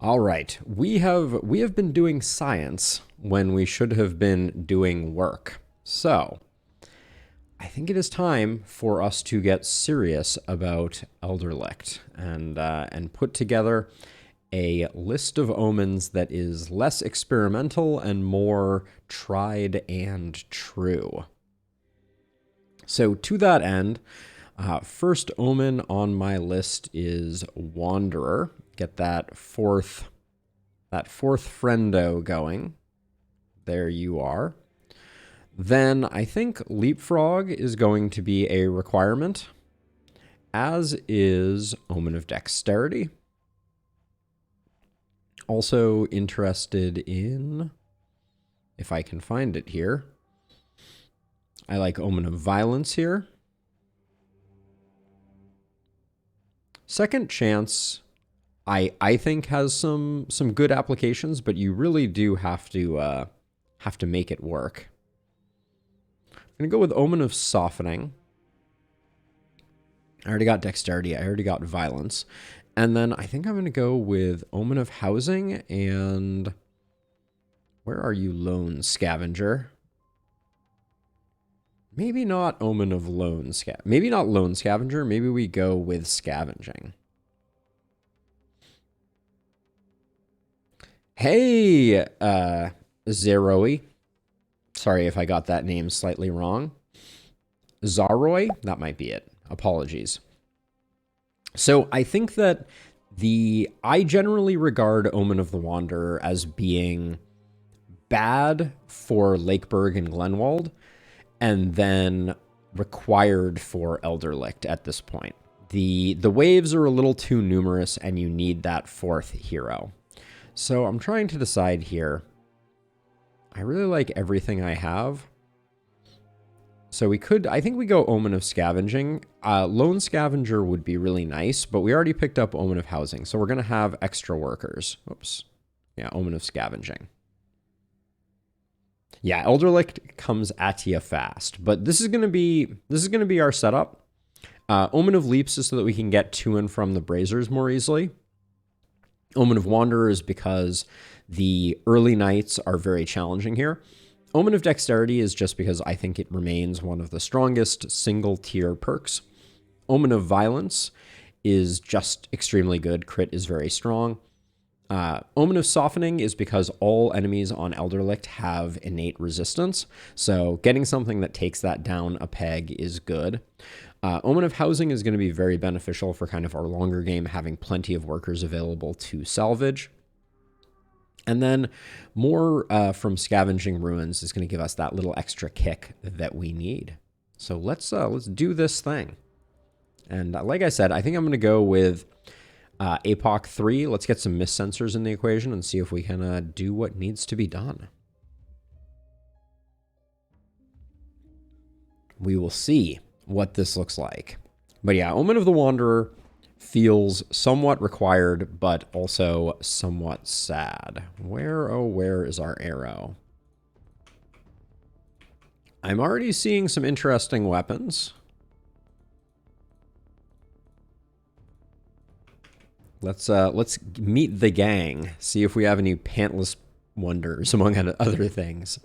All right, we have been doing science when we should have been doing work. So, I think it is time for us to get serious about Elderlicht and put together a list of omens that is less experimental and more tried and true. So to that end, first omen on my list is Wanderer. Get that fourth friendo going. There you are. Then I think Leapfrog is going to be a requirement, as is Omen of Dexterity. Also interested in, if I can find it here, I like Omen of Violence here. Second Chance, I think has some good applications, but you really do have to make it work. I'm gonna go with Omen of Softening. I already got Dexterity. I already got Violence. And then I think I'm going to go with Omen of Housing and... Where are you, Lone Scavenger? Maybe not Omen of Lone Scavenger. Maybe not Lone Scavenger. Maybe we go with Scavenging. Hey, Zeroy. Sorry if I got that name slightly wrong. Zaroy? That might be it. Apologies. So I think that I generally regard Omen of the Wanderer as being bad for Lakeburg and Glenwald, and then required for Elderlicht at this point. The waves are a little too numerous, and you need that fourth hero. So I'm trying to decide here. I really like everything I have. So I think we go Omen of Scavenging. Lone Scavenger would be really nice, but we already picked up Omen of Housing, so we're going to have extra workers. Oops. Yeah, Omen of Scavenging. Yeah, Elderlicht comes at you fast, but this is going to be our setup. Omen of Leaps is so that we can get to and from the Braziers more easily. Omen of Wanderer is because the early nights are very challenging here. Omen of Dexterity is just because I think it remains one of the strongest single-tier perks. Omen of Violence is just extremely good. Crit is very strong. Omen of Softening is because all enemies on Elderlicht have innate resistance, so getting something that takes that down a peg is good. Omen of Housing is going to be very beneficial for kind of our longer game, having plenty of workers available to salvage. And then more from Scavenging Ruins is going to give us that little extra kick that we need. So let's do this thing. And like I said, I think I'm going to go with APOC 3. Let's get some mist sensors in the equation and see if we can do what needs to be done. We will see what this looks like. But yeah, Omen of the Wanderer feels somewhat required, but also somewhat sad. Where, oh, where is our arrow? I'm already seeing some interesting weapons. Let's meet the gang. See if we have any pantless wonders, among other things.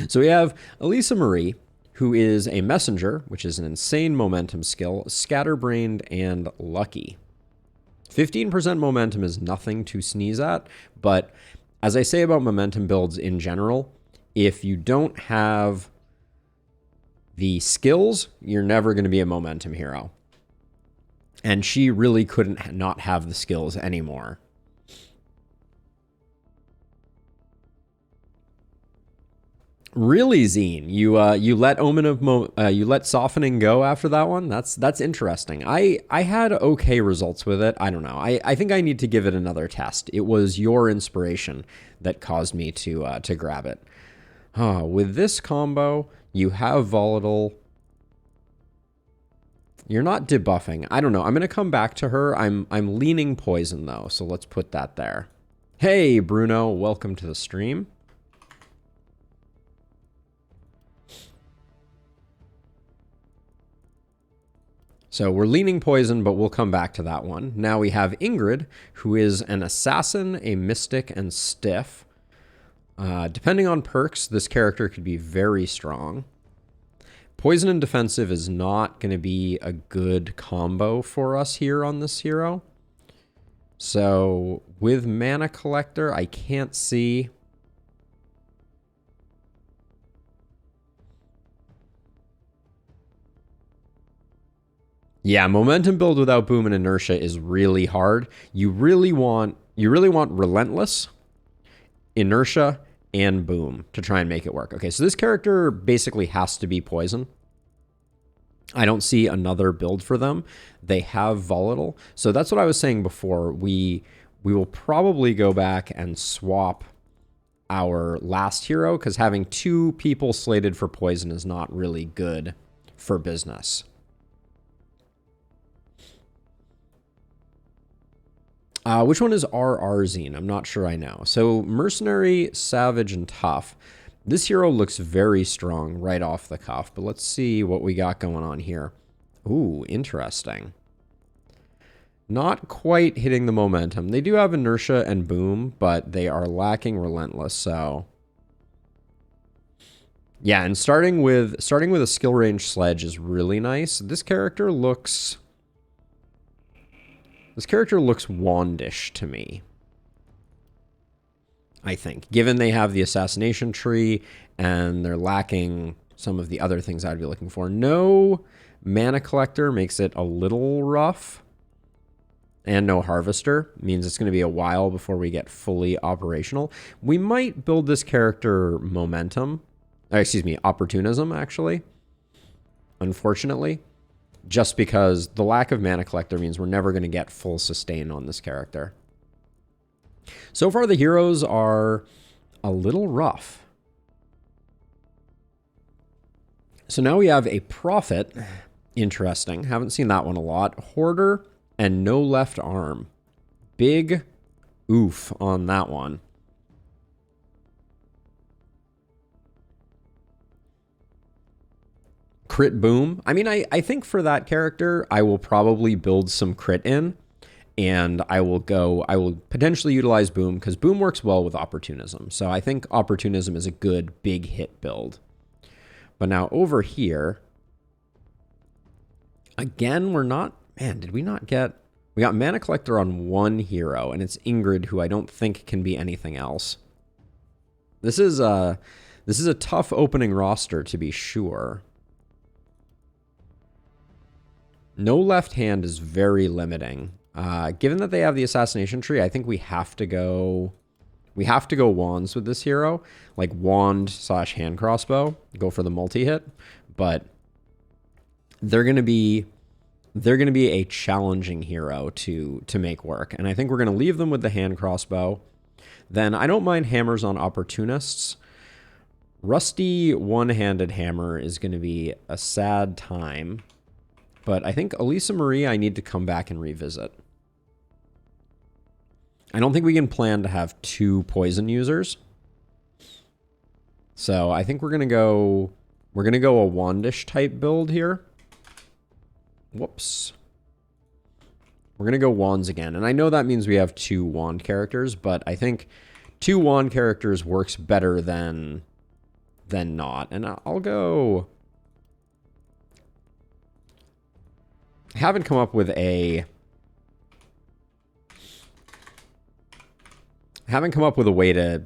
So we have Elisa Marie, who is a messenger, which is an insane momentum skill, scatterbrained, and lucky. 15% momentum is nothing to sneeze at, but as I say about momentum builds in general, if you don't have the skills, you're never going to be a momentum hero. And she really couldn't not have the skills anymore. Really, Zine, you let Omen of you let Softening go after that one. That's interesting. I had okay results with it. I don't know. I think I need to give it another test. It was your inspiration that caused me to grab it. With this combo, you have Volatile. You're not debuffing. I don't know. I'm gonna come back to her. I'm leaning Poison though, so let's put that there. Hey Bruno, welcome to the stream. So we're leaning poison, but we'll come back to that one. Now we have Ingrid, who is an assassin, a mystic, and stiff. Depending on perks, this character could be very strong. Poison and defensive is not going to be a good combo for us here on this hero. So with Mana Collector, I can't see... Yeah, momentum build without boom and inertia is really hard. You really want relentless, inertia, and boom to try and make it work. Okay, so this character basically has to be poison. I don't see another build for them. They have volatile. So that's what I was saying before. We will probably go back and swap our last hero because having 2 people slated for poison is not really good for business. Which one is RR Zine? I'm not sure I know. So Mercenary, Savage, and Tough. This hero looks very strong right off the cuff, but let's see what we got going on here. Ooh, interesting. Not quite hitting the momentum. They do have inertia and boom, but they are lacking relentless, so... Yeah, and starting with a skill range sledge is really nice. This character looks wandish to me, I think. Given they have the assassination tree and they're lacking some of the other things I'd be looking for. No Mana Collector makes it a little rough. And no Harvester means it's going to be a while before we get fully operational. We might build this character momentum. Opportunism, actually. Unfortunately. Just because the lack of Mana Collector means we're never going to get full sustain on this character. So far, the heroes are a little rough. So now we have a Prophet. Interesting. Haven't seen that one a lot. Hoarder and no left arm. Big oof on that one. Crit boom. I mean, I think for that character, I will probably build some crit in. And I will potentially utilize boom because boom works well with opportunism. So I think opportunism is a good big hit build. But now over here, again, we're not, man, did we not get, we got Mana Collector on one hero and it's Ingrid, who I don't think can be anything else. This is a tough opening roster to be sure. No left hand is very limiting. Given that they have the assassination tree, I think we have to go wands with this hero, like wand / hand crossbow, go for the multi-hit, but they're going to be a challenging hero to make work. And I think we're going to leave them with the hand crossbow. Then I don't mind hammers on opportunists. Rusty one-handed hammer is going to be a sad time, but I think Elisa Marie I need to come back and revisit. I don't think we can plan to have 2 poison users. So I think we're going to go a wandish type build here. Whoops. We're going to go wands again. And I know that means we have 2 wand characters, but I think 2 wand characters works better than not. And I'll go... I haven't come up with a way to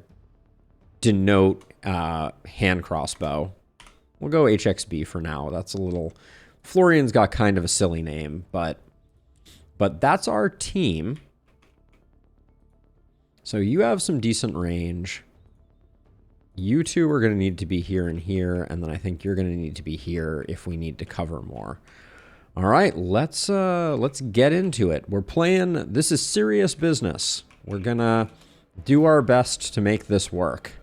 denote hand crossbow. We'll go HXB for now. That's a little... Florian's got kind of a silly name, but that's our team. So you have some decent range. You 2 are going to need to be here and here, and then I think you're going to need to be here if we need to cover more. All right, let's get into it. We're playing... This is serious business. We're going to do our best to make this work.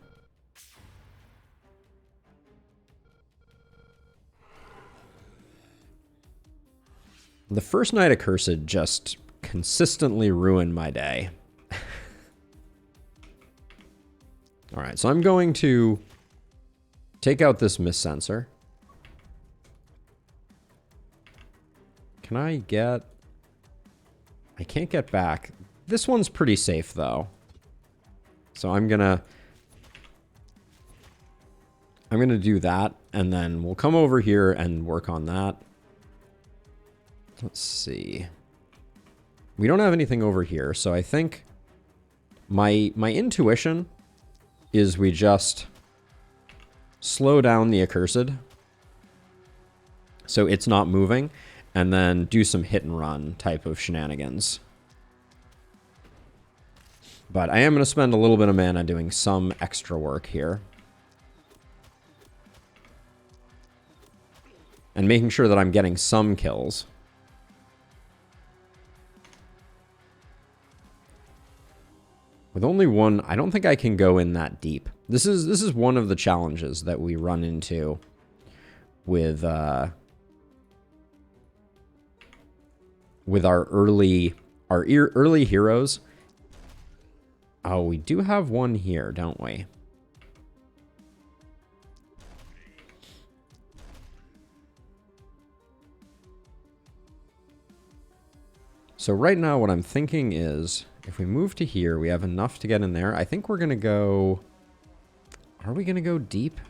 The first night Accursed just consistently ruined my day. All right, so I'm going to take out this miss sensor. Can I get... I can't get back. This one's pretty safe, though. So I'm gonna do that, and then we'll come over here and work on that. Let's see. We don't have anything over here, so I think my intuition is we just slow down the accursed so it's not moving, and then do some hit and run type of shenanigans. But I am going to spend a little bit of mana doing some extra work here. And making sure that I'm getting some kills. With only one, I don't think I can go in that deep. This is one of the challenges that we run into with our early heroes. Oh, we do have one here, don't we? So right now what I'm thinking is, if we move to here, we have enough to get in there. I think we're going to go... Are we going to go deep?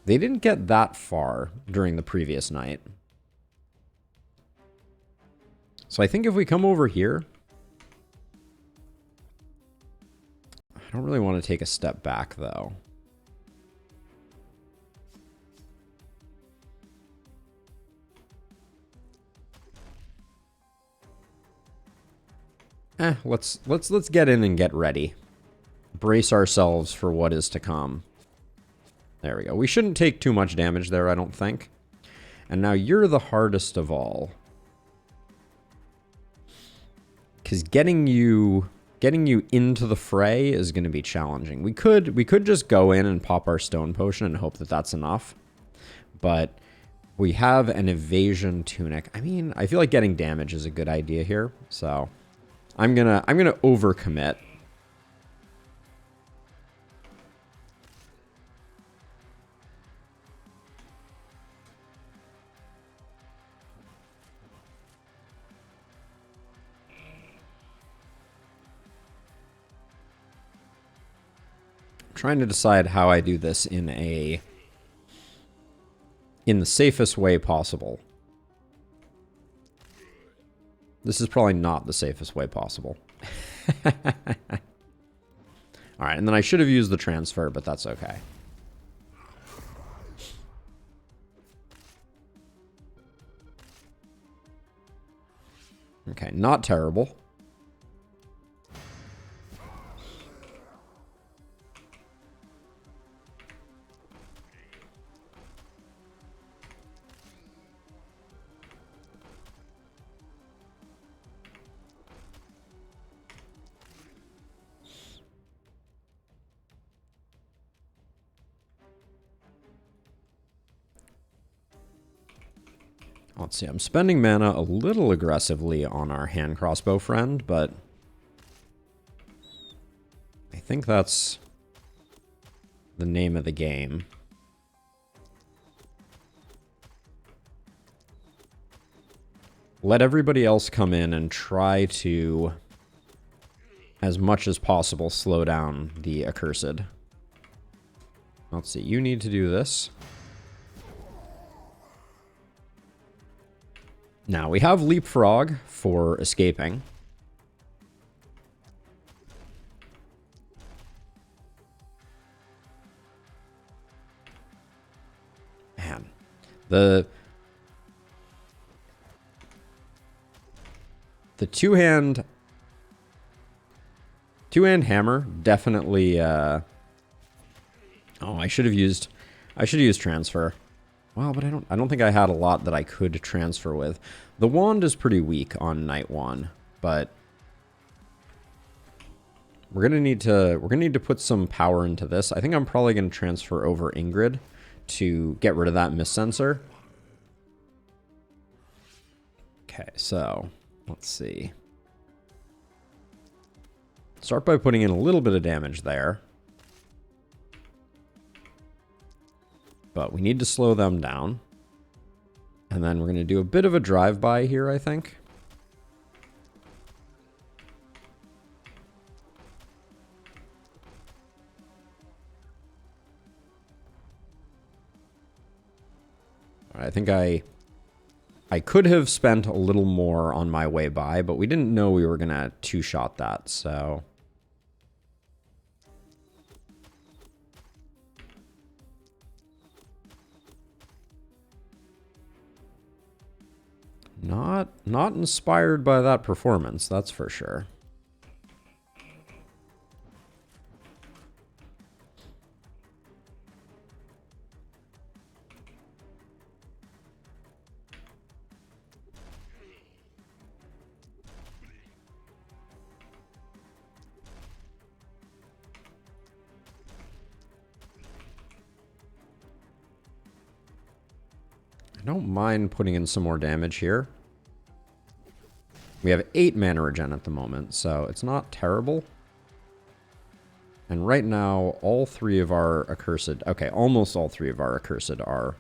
They didn't get that far during the previous night. So I think if we come over here... I don't really want to take a step back, though. Let's get in and get ready. Brace ourselves for what is to come. There we go. We shouldn't take too much damage there, I don't think. And now you're the hardest of all. Because getting you into the fray is going to be challenging. We could just go in and pop our stone potion and hope that that's enough. But we have an evasion tunic. I mean, I feel like getting damage is a good idea here, so I'm gonna overcommit. I'm trying to decide how I do this in the safest way possible. This is probably not the safest way possible. Alright, and then I should have used the transfer, but that's okay. Okay, not terrible. Let's see, I'm spending mana a little aggressively on our hand crossbow friend, but I think that's the name of the game. Let everybody else come in and try to, as much as possible, slow down the accursed. Let's see, you need to do this. Now, we have Leapfrog for escaping. Man, the two-hand hammer definitely oh, I should have used transfer. Well, but I don't think I had a lot that I could transfer with. The wand is pretty weak on night 1, but we're gonna need to put some power into this. I think I'm probably gonna transfer over Ingrid to get rid of that miss sensor. Okay, so let's see. Start by putting in a little bit of damage there. but we need to slow them down. And then we're going to do a bit of a drive-by here, I think. I think I could have spent a little more on my way by, but we didn't know we were going to two-shot that, so... Not inspired by that performance, that's for sure. I don't mind putting in some more damage here. We have 8 mana regen at the moment, so it's not terrible. And right now, all 3 of our accursed... Okay, almost all 3 of our accursed are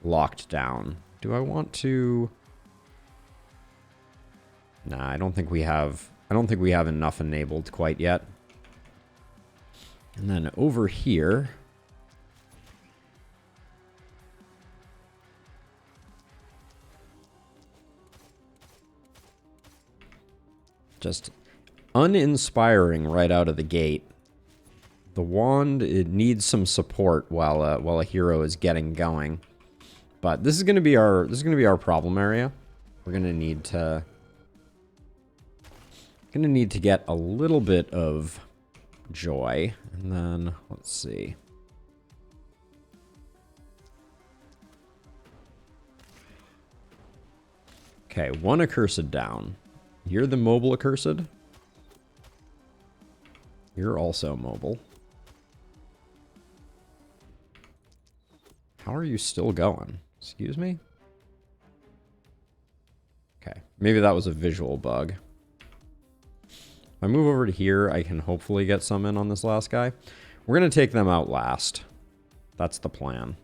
locked down. Do I want to... Nah, I don't think we have enough enabled quite yet. And then over here... Just uninspiring right out of the gate. The wand, it needs some support while a hero is getting going. But this is going to be our problem area. We're going to need to get a little bit of joy, and then let's see. Okay, 1 accursed down. You're the mobile accursed. You're also mobile. How are you still going? Excuse me? Okay, maybe that was a visual bug. If I move over to here, I can hopefully get some in on this last guy. We're going to take them out last. That's the plan.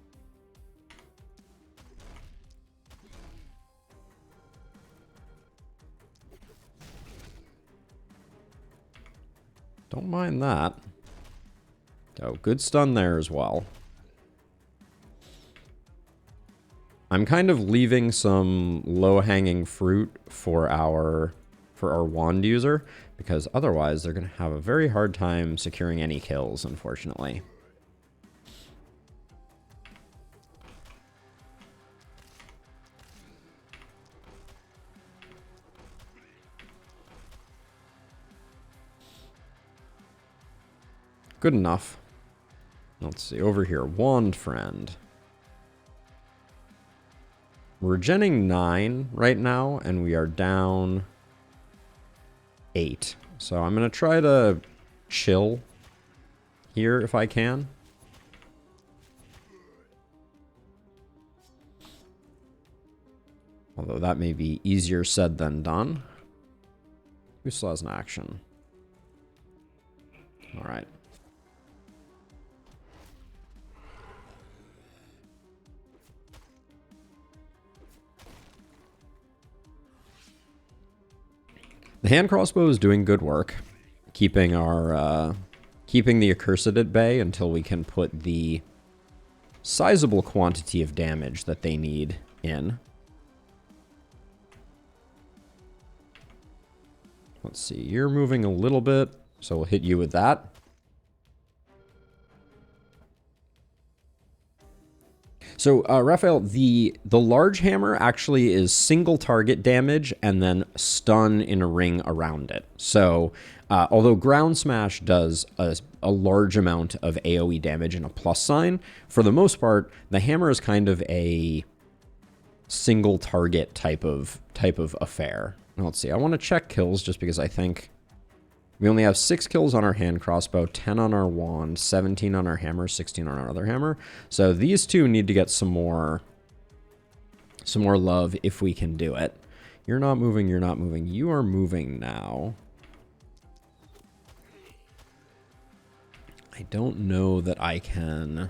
Don't mind that. Oh, good stun there as well. I'm kind of leaving some low-hanging fruit for our wand user, because otherwise they're going to have a very hard time securing any kills, unfortunately. Good enough. Let's see, over here, Wand Friend. We're genning 9 right now, and we are down 8. So I'm going to try to chill here if I can. Although that may be easier said than done. Who still has an action? All right. The hand crossbow is doing good work, keeping the accursed at bay until we can put the sizable quantity of damage that they need in. Let's see, you're moving a little bit, so we'll hit you with that. So, Raphael, the large hammer actually is single target damage and then stun in a ring around it. So, although Ground Smash does a large amount of AoE damage and a plus sign, for the most part, the hammer is kind of a single target type of affair. Now, let's see, I want to check kills just because I think we only have 6 kills on our hand crossbow, 10 on our wand, 17 on our hammer, 16 on our other hammer. So these two need to get some more love if we can do it. You're not moving, you're not moving. You are moving now. I don't know that I can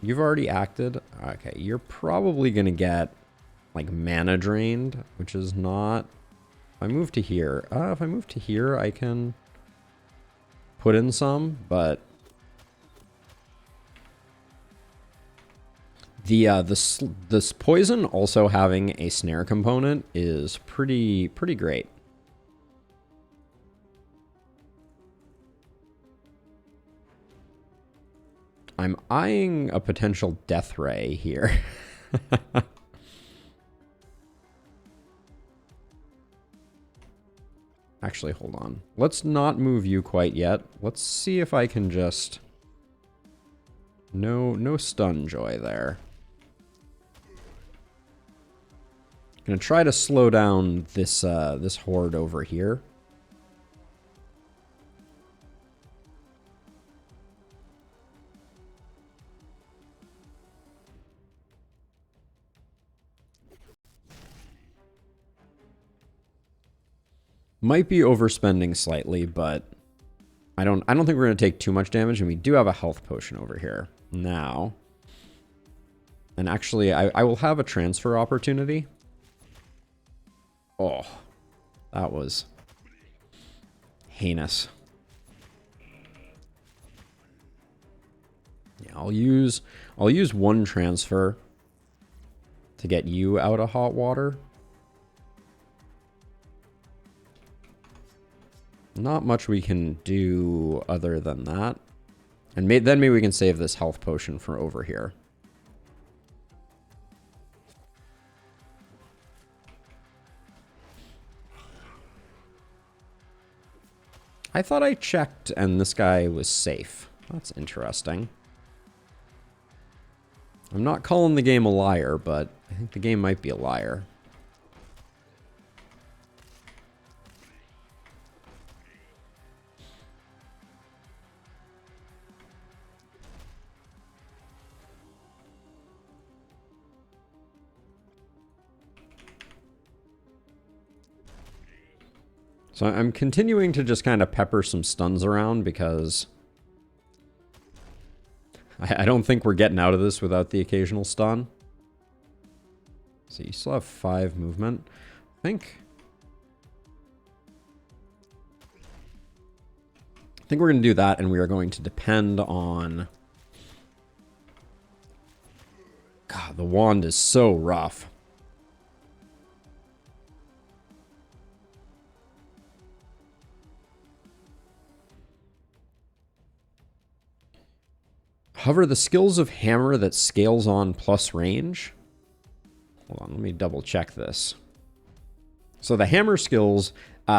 You've already acted. Okay, you're probably going to get, like, mana drained, which is not... If I move to here... if I move to here, I can put in some, but... This poison also having a snare component is pretty great. I'm eyeing a potential death ray here. Actually, hold on. Let's not move you quite yet. Let's see if I can just... No stun joy there. Gonna try to slow down this this horde over here. Might be overspending slightly, but I don't think we're gonna take too much damage, and we do have a health potion over here now. And actually, I will have a transfer opportunity. Oh, that was heinous. Yeah, I'll use one transfer to get you out of hot water. Not much we can do other than that. And then maybe we can save this health potion for over here. I thought I checked and this guy was safe. That's interesting. I'm not calling the game a liar, but I think the game might be a liar. So I'm continuing to just kind of pepper some stuns around because I don't think we're getting out of this without the occasional stun. So you still have 5 movement. I think we're going to do that, and we are going to depend on... God, the wand is so rough. Hover the skills of hammer that scales on plus range. Hold on, let me double check this. So the hammer skills,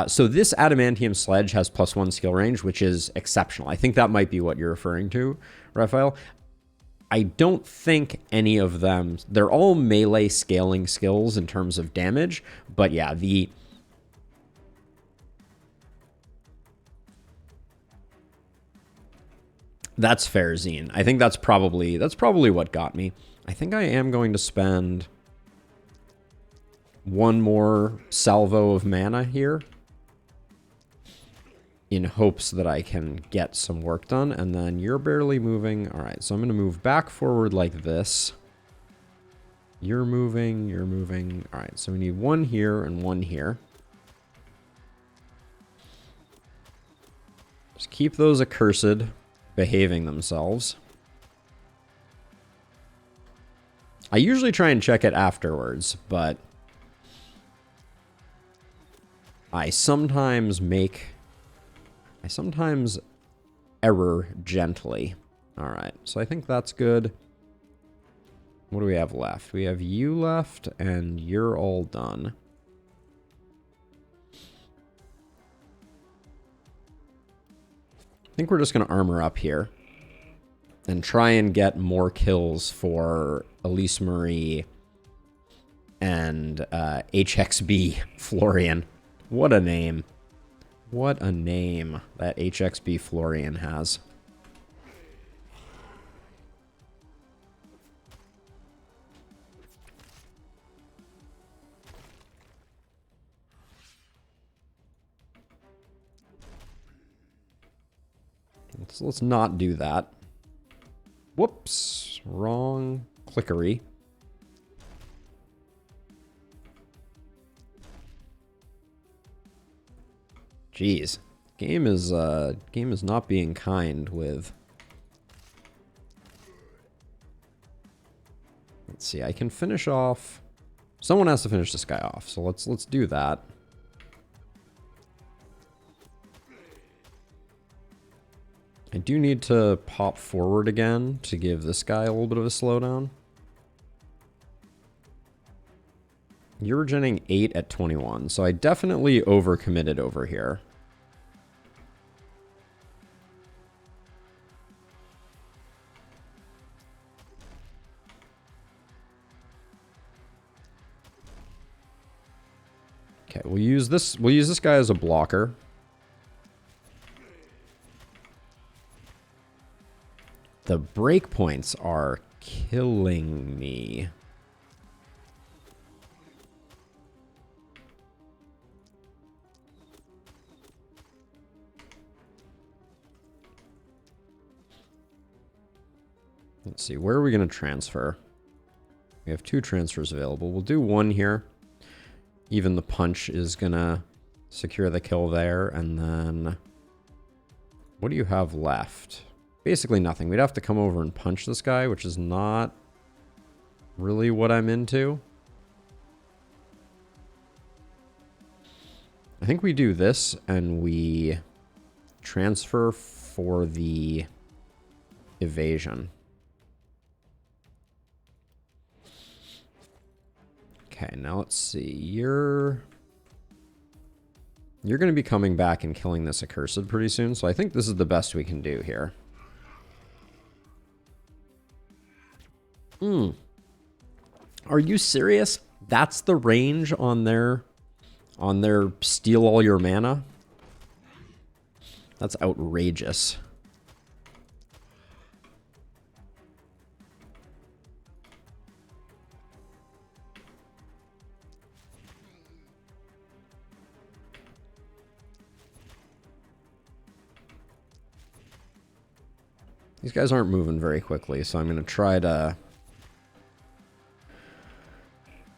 so this adamantium sledge has +1 skill range, which is exceptional. I think that might be what you're referring to, Raphael. I don't think any of them, they're all melee scaling skills in terms of damage, but yeah, that's fair, Zine. I think that's probably what got me. I think I am going to spend one more salvo of mana here in hopes that I can get some work done, and then you're barely moving. All right, so I'm going to move back forward like this. You're moving, you're moving. All right, so we need one here and one here. Just keep those accursed behaving themselves. I usually try and check it afterwards, but I sometimes error gently. All right, so I think that's good. What do we have left? We have you left, and you're all done. I think we're just going to armor up here and try and get more kills for Elise Marie and HXB Florian. What a name. What a name that HXB Florian has. Let's not do that. Whoops. wrong clickery. Jeez. Game is not being kind with... Let's see, I can finish off... Someone has to finish this guy off, so let's do that. I do need to pop forward again to give this guy a little bit of a slowdown. You're regenerating 8 at 21, so I definitely overcommitted over here. Okay, we'll use this guy as a blocker. The breakpoints are killing me. Let's see, where are we going to transfer? We have 2 transfers available. We'll do 1 here. Even the punch is going to secure the kill there. And then what do you have left? Basically nothing. We'd have to come over and punch this guy, which is not really what I'm into. I think we do this and we transfer for the evasion. Okay, now let's see. You're going to be coming back and killing this accursed pretty soon, so I think this is the best we can do here. Are you serious? That's the range on their steal all your mana? That's outrageous. These guys aren't moving very quickly, so I'm going to try to...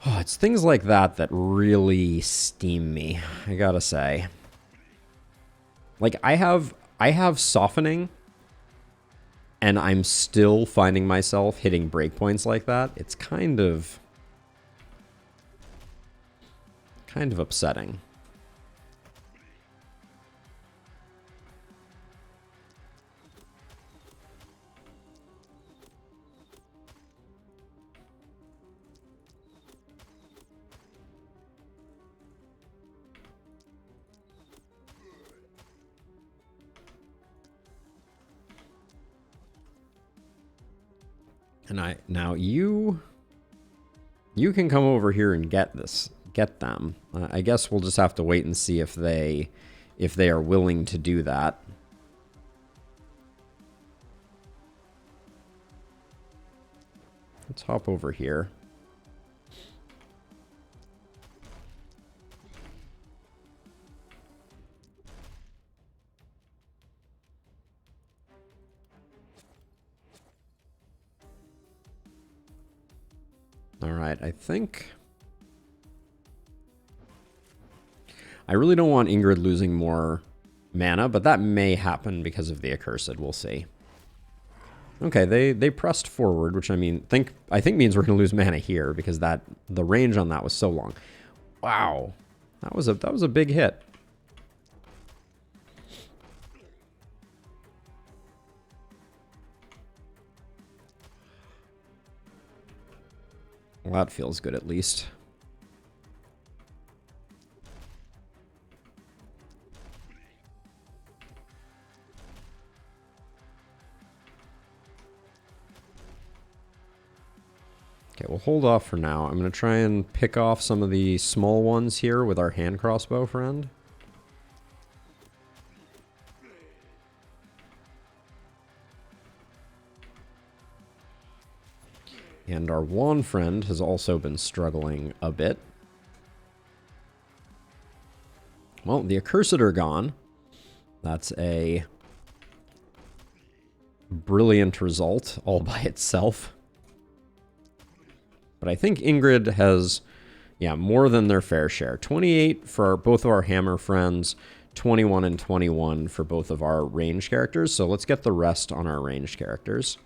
Oh, it's things like that that really steam me, I gotta say. Like, I have softening, and I'm still finding myself hitting breakpoints like that. It's kind of upsetting. And now you can come over here and get them. I guess we'll just have to wait and see if they are willing to do that. Let's hop over here. Alright, I think... I really don't want Ingrid losing more mana, but that may happen because of the accursed. We'll see. Okay, they pressed forward, which I think means we're going to lose mana here because the range on that was so long. Wow, that was a big hit. Well, that feels good at least. Okay, we'll hold off for now. I'm going to try and pick off some of the small ones here with our hand crossbow friend. And our wand friend has also been struggling a bit. Well, the accursed are gone. That's a brilliant result all by itself. But I think Ingrid has, yeah, more than their fair share. 28 for both of our hammer friends, 21 and 21 for both of our ranged characters. So let's get the rest on our ranged characters.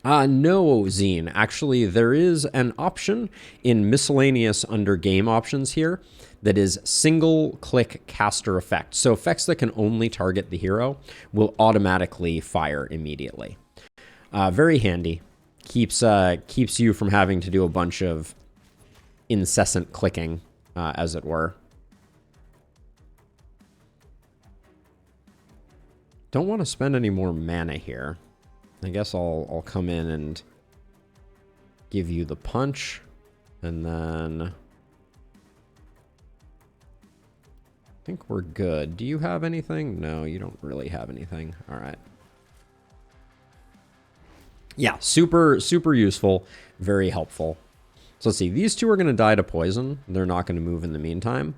No, Zine. Actually, there is an option in miscellaneous under game options here that is single-click caster effect. So effects that can only target the hero will automatically fire immediately. Very handy. Keeps you from having to do a bunch of incessant clicking, as it were. Don't want to spend any more mana here. I guess I'll come in and give you the punch, and then I think we're good. Do you have anything? No, you don't really have anything. All right. Yeah, super, super useful, very helpful. So let's see. These two are going to die to poison. They're not going to move in the meantime.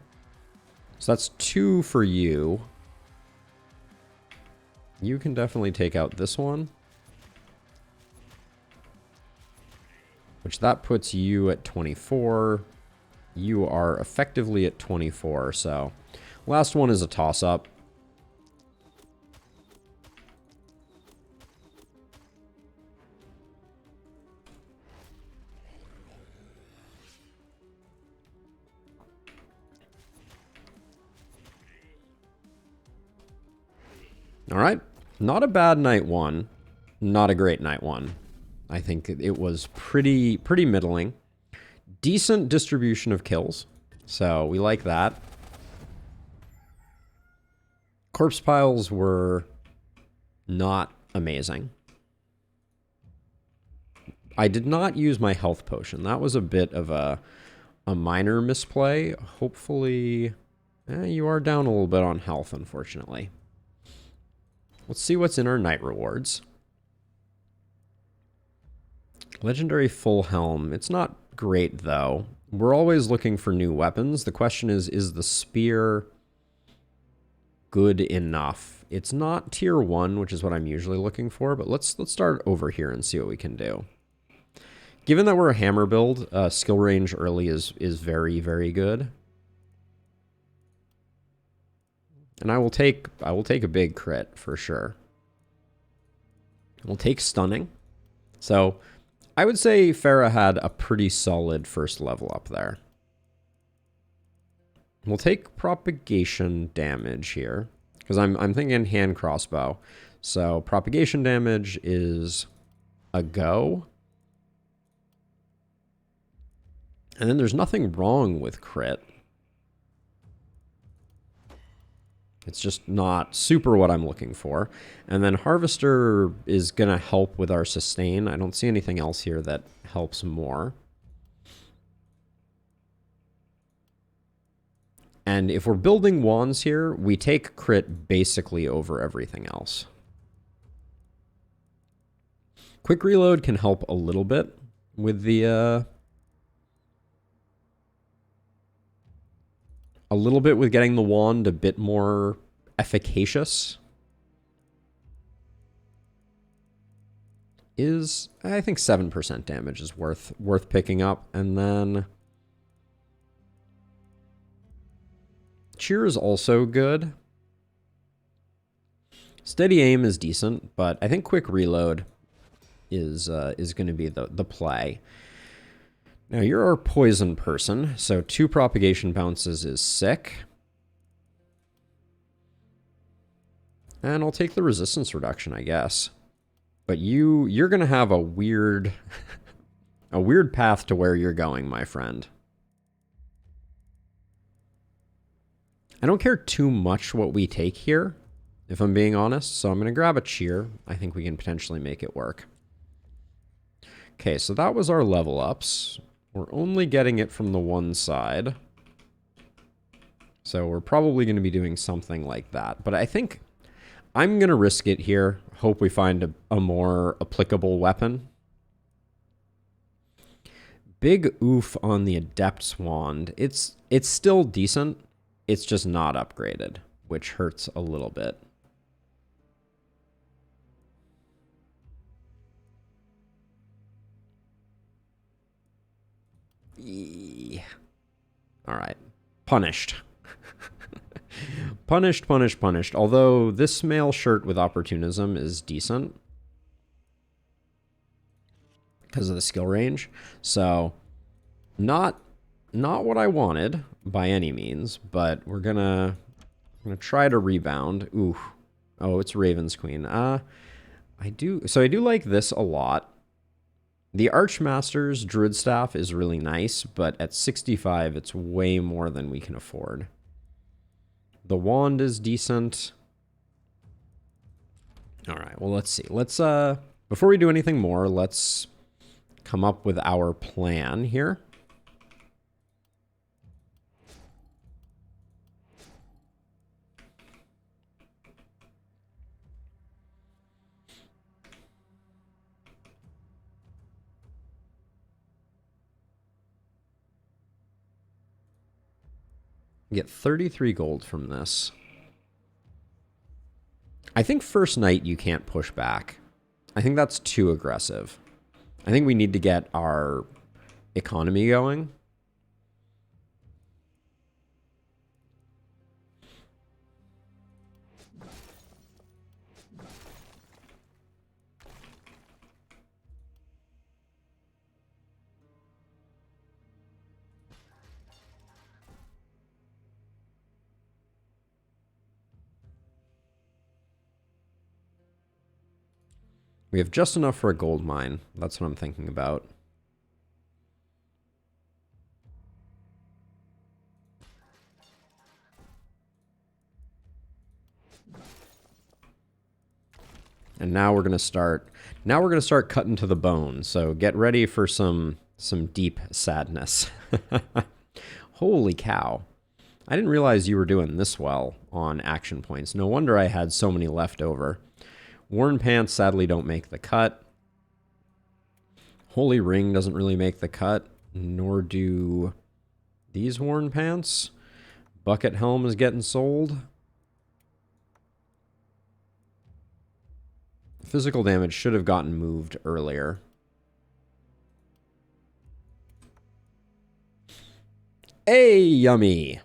So that's 2 for you. You can definitely take out this one. Which that puts you at 24. You are effectively at 24, so last one is a toss-up. All right, not a bad night one, not a great night one. I think it was pretty middling. Decent distribution of kills, so we like that. Corpse piles were not amazing. I did not use my health potion. That was a bit of a minor misplay. Hopefully, you are down a little bit on health, unfortunately. Let's see what's in our night rewards. Legendary full helm. It's not great, though. We're always looking for new weapons. The question is the spear good enough? It's not tier 1, which is what I'm usually looking for, but let's start over here and see what we can do. Given that we're a hammer build, skill range early is very, very good. And I will take a big crit for sure. We'll take stunning. So I would say Farah had a pretty solid first level up there. We'll take propagation damage here, because I'm thinking hand crossbow. So propagation damage is a go. And then there's nothing wrong with crit. It's just not super what I'm looking for. And then Harvester is going to help with our sustain. I don't see anything else here that helps more. And if we're building wands here, we take crit basically over everything else. Quick reload can help a little bit with the... a little bit with getting the wand a bit more efficacious. I think 7% damage is worth picking up. And then cheer is also good. Steady aim is decent, but I think quick reload is going to be the play. Now, you're our poison person, so 2 propagation bounces is sick. And I'll take the resistance reduction, I guess. But you're going to have a weird path to where you're going, my friend. I don't care too much what we take here, if I'm being honest, so I'm going to grab a cheer. I think we can potentially make it work. Okay, so that was our level ups. We're only getting it from the one side. So we're probably going to be doing something like that. But I think I'm going to risk it here. Hope we find a more applicable weapon. Big oof on the Adept's Wand. It's still decent. It's just not upgraded, which hurts a little bit. All right. Punished. Punished, punished, punished. Although this mail shirt with opportunism is decent because of the skill range. So not what I wanted by any means, but we're gonna try to rebound. Ooh. Oh, it's Raven's Queen. I do like this a lot. The Archmaster's Druid Staff is really nice, but at 65, it's way more than we can afford. The wand is decent. All right, well, let's see. Let's, before we do anything more, let's come up with our plan here. Get 33 gold from this. I think first night you can't push back. I think that's too aggressive. I think we need to get our economy going. We have just enough for a gold mine. That's what I'm thinking about. And now we're going to start cutting to the bone. So get ready for some deep sadness. Holy cow. I didn't realize you were doing this well on action points. No wonder I had so many left over. Worn pants sadly don't make the cut. Holy ring doesn't really make the cut, nor do these worn pants. Bucket helm is getting sold. Physical damage should have gotten moved earlier. Hey, yummy!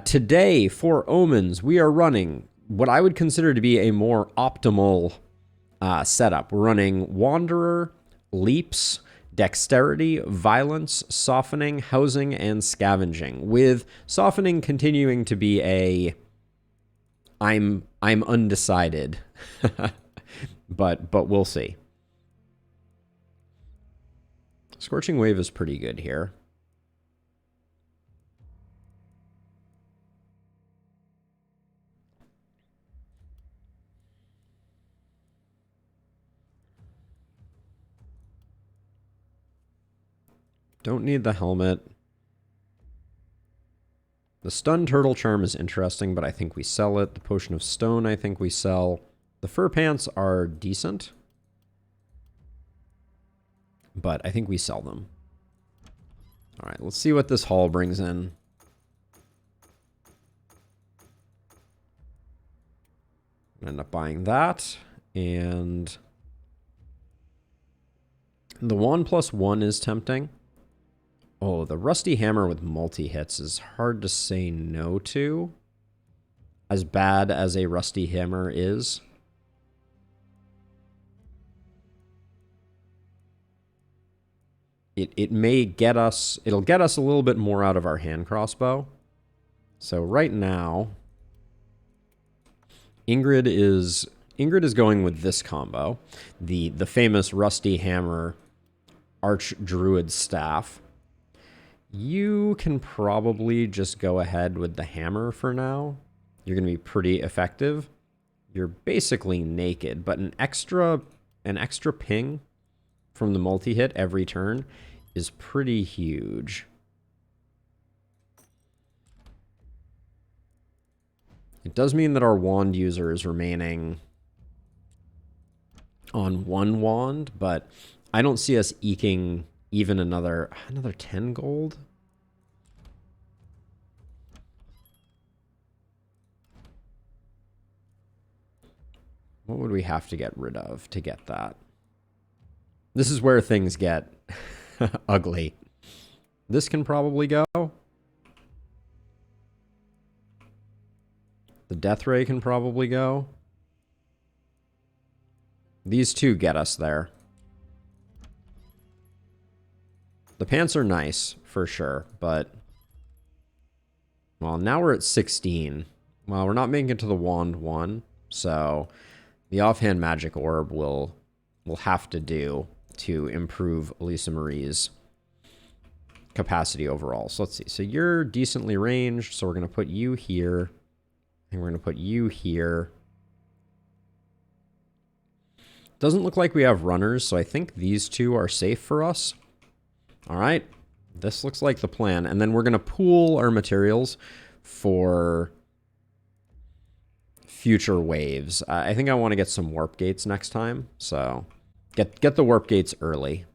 Today, for Omens, we are running what I would consider to be a more optimal setup. We're running Wanderer, Leaps, Dexterity, Violence, Softening, Housing, and Scavenging, with Softening continuing to be a I'm undecided, but we'll see. Scorching Wave is pretty good here. Don't need the helmet. The Stun Turtle Charm is interesting, but I think we sell it. The Potion of Stone, I think we sell. The Fur Pants are decent, but I think we sell them. All right, let's see what this haul brings in. End up buying that, and the 1+1 is tempting. Oh, the Rusty Hammer with multi-hits is hard to say no to. As bad as a Rusty Hammer is. It may get us, it'll get us a little bit more out of our hand crossbow. So right now, Ingrid is going with this combo. The famous Rusty Hammer Arch Druid Staff. You can probably just go ahead with the hammer for now. You're going to be pretty effective. You're basically naked, but an extra ping from the multi-hit every turn is pretty huge. It does mean that our wand user is remaining on 1 wand, but I don't see us eking even another 10 gold. What would we have to get rid of to get that? This is where things get ugly. This can probably go. The Death Ray can probably go. These two get us there. The pants are nice, for sure, but... Well, now we're at 16. Well, we're not making it to the wand 1, so the offhand magic orb will have to do to improve Elisa Marie's capacity overall. So let's see. So you're decently ranged, so we're going to put you here. And we're going to put you here. Doesn't look like we have runners, so I think these two are safe for us. All right. This looks like the plan. And then we're going to pool our materials for future waves. I think I want to get some warp gates next time, so get the warp gates early.